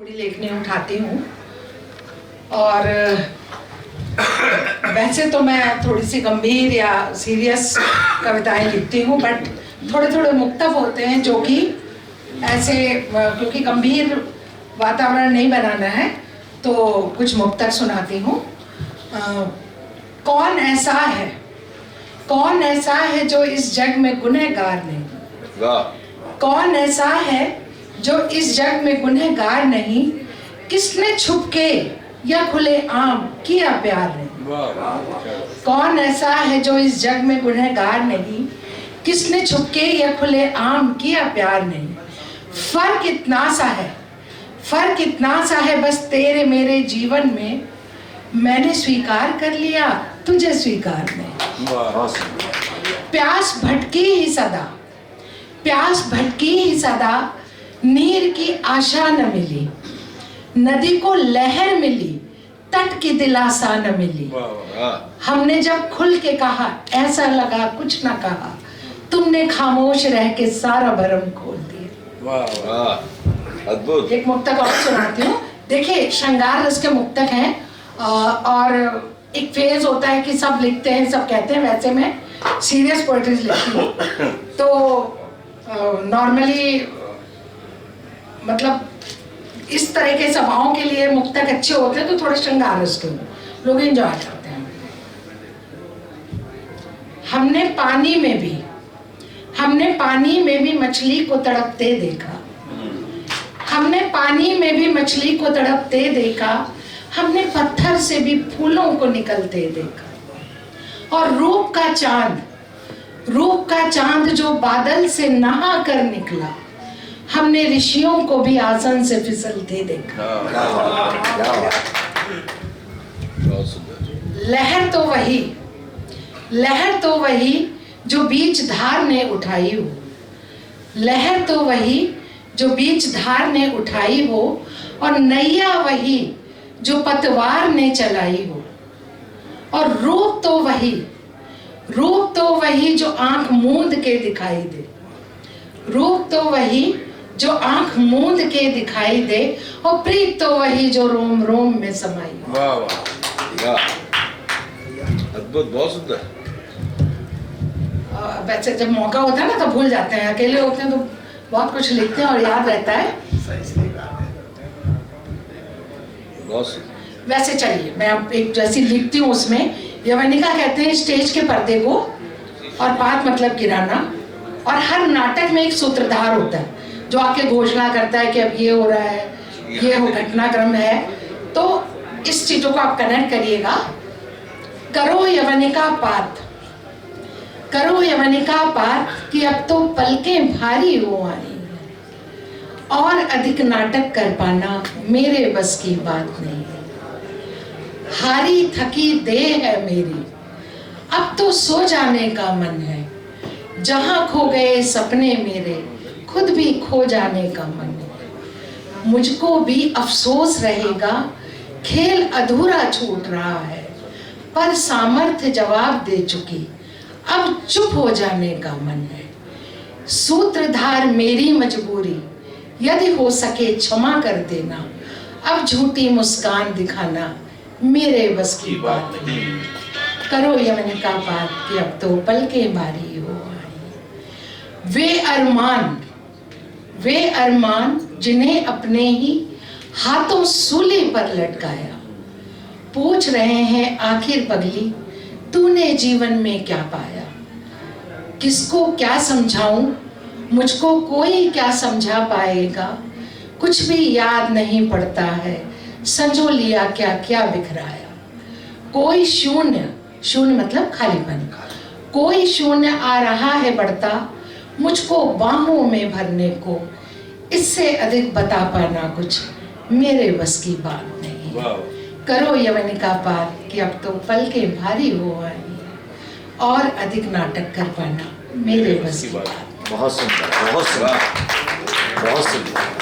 थोड़ी लेखनी उठाती हूँ और वैसे तो मैं थोड़ी सी गंभीर या सीरियस कविताएं लिखती हूँ, बट थोड़े थोड़े मुक्तक होते हैं जो कि ऐसे, क्योंकि गंभीर वातावरण नहीं बनाना है तो कुछ मुक्तक सुनाती हूँ। कौन ऐसा है जो इस जग में गुनहगार नहीं? कौन ऐसा है जो इस जग में गुनहगार नहीं? किसने छुपके या खुले आम किया प्यार नहीं? कौन ऐसा है जो इस जग में गुनहगार नहीं? किसने छुपके या खुले आम किया प्यार नहीं? फर्क इतना सा है बस तेरे मेरे जीवन में, मैंने स्वीकार कर लिया तुझे स्वीकार नहीं। प्यास भटकी ही सदा, नीर की आशा न मिली, नदी को लहर मिली, तट की दिलासा न मिली। हमने जब खुल के कहा ऐसा लगा कुछ न कहा, तुमने खामोश रह के सारा भरम खोल दिया। अद्भुत। एक मुक्तक और सुनाती हूँ। देखिए, श्रृंगार रस के मुक्तक हैं और एक फेज होता है कि सब लिखते हैं, सब कहते हैं, वैसे मैं सीरियस पोएट्री लिखती हूँ। तो नॉर्मली मतलब इस तरह के सभाओं के लिए मुक्तक अच्छे होते हैं, तो थोड़े श्रृंगार रस के लोग एंजॉय करते हैं। हमने पानी में भी मछली को तड़पते देखा, हमने पानी में भी मछली को तड़पते देखा, हमने पत्थर से भी फूलों को निकलते देखा। और रूप का चांद जो बादल से नहा कर निकला, हमने ऋषियों को भी आसन से फिसलते देखा। लहर तो वही जो बीच धार ने उठाई हो, लहर तो वही जो बीच धार ने उठाई हो, और नैया वही जो पतवार ने चलाई हो। और रूप तो वही जो आंख मूंद के दिखाई दे, रूप तो वही जो आंख मूंद के दिखाई दे, और प्रीत तो वही जो रोम रोम में समाई हो। वाह वाह, अद्भुत, बहुत सुंदर। वैसे जब मौका होता है ना तो भूल जाते हैं, अकेले होते हैं तो बहुत कुछ लिखते हैं और याद रहता है। वैसे चलिए मैं अब एक जैसी लिखती हूँ उसमें, यवनिका कहते हैं स्टेज के पर्दे को और बात मतलब गिराना। और हर नाटक में एक सूत्रधार होता है जो आके घोषणा करता है कि अब ये हो रहा है, ये हो घटनाक्रम है। तो इस चीजों को आप कनेक्ट करिएगा। करो यवनिका पात कि अब तो पलकें भारी हो आई, और अधिक नाटक कर पाना मेरे बस की बात नहीं है। हारी थकी देह है मेरी, अब तो सो जाने का मन है, जहां खो गए सपने मेरे खुद भी खो जाने का मन है। मुझको भी अफसोस रहेगा खेल अधूरा छूट रहा है, पर सामर्थ्य जवाब दे चुकी अब चुप हो जाने का मन है। सूत्रधार मेरी मजबूरी यदि हो सके क्षमा कर देना, अब झूठी मुस्कान दिखाना मेरे बस की बात नहीं। करो यवनिका पात कि अब तो पलकें भारी हो आई। वे अरमान जिन्हें अपने ही हाथों सूली पर लटकाया, पूछ रहे हैं आखिर पगली तूने जीवन में क्या पाया। किसको क्या समझाऊं, मुझको कोई क्या समझा पाएगा, कुछ भी याद नहीं पड़ता है, संजो लिया क्या क्या बिखराया। कोई शून्य मतलब खालीपन, कोई शून्य आ रहा है बढ़ता, मुझको बाहों में भरने को, इससे अधिक बता पाना कुछ मेरे बस की बात नहीं है। करो यवनिका पात कि अब तो पलकें भारी हो आई, और अधिक नाटक कर पाना मेरे बस की बात। बहुत सुंदर, बहुत सुंदर, बहुत सुंदर।